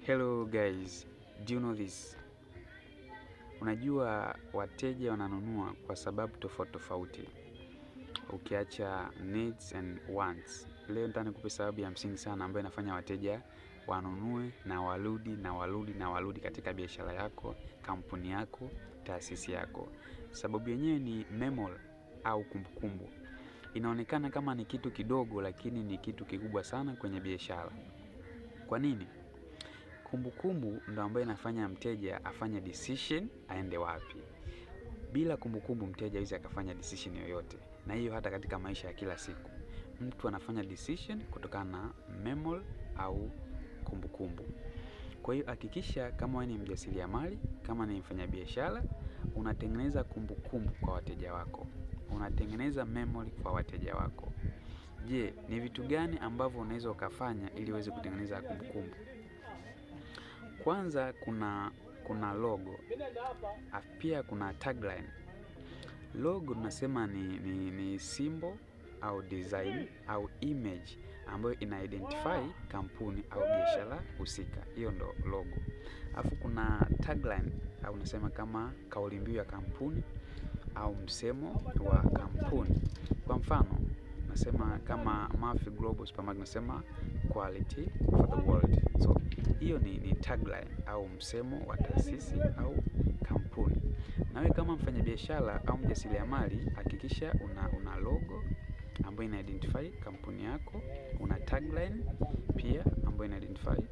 Hello guys, do you know this? Unajua wateja wananunua kwa sababu tofauti tofauti, ukiacha needs and wants. Leo nataka nikupe sababu ya msingi sana ambayo inafanya wateja wanunue na warudi katika biashara yako, kampuni yako, taasisi yako. Sababu yenyewe ni memory au kumbukumbu. Inaonekana kama ni kitu kidogo, lakini ni kitu kikubwa sana kwenye biashara. Kwa nini? Kumbukumbu ndo ambayo inafanya mteja afanye decision aende wapi. Bila kumbukumbu mteja hawezi akafanya decision yoyote. Na hiyo hata katika maisha ya kila siku, mtu anafanya decision kutokana na memory au kumbukumbu. Kwa hiyo hakikisha kama wewe ni mjasiriamali, kama ni mfanyabiashara, unatengeneza kumbukumbu kwa wateja wako. Unatengeneza memory kwa wateja wako. Je, ni vitu gani ambavyo unaweza ukafanya ili uweze kutengeneza kumbukumbu? Kwanza kuna logo, pia kuna tagline. Logo tunasema ni symbol au design au image ambayo ina-identify kampuni au biashara husika. Hiyo ndo logo. Alafu kuna tagline au unasema kama kauli mbiu ya kampuni au msemo wa kampuni. Kwa mfano, nasema kama Murphy Global Supermarket nasema quality for the world. So hiyo ni tagline au msemo wa taasisi au kampuni. Nawe kama mfanyabiashara au mjasiriamali, hakikisha una logo ambayo ina identify kampuni yako, una tagline pia ambayo ina identify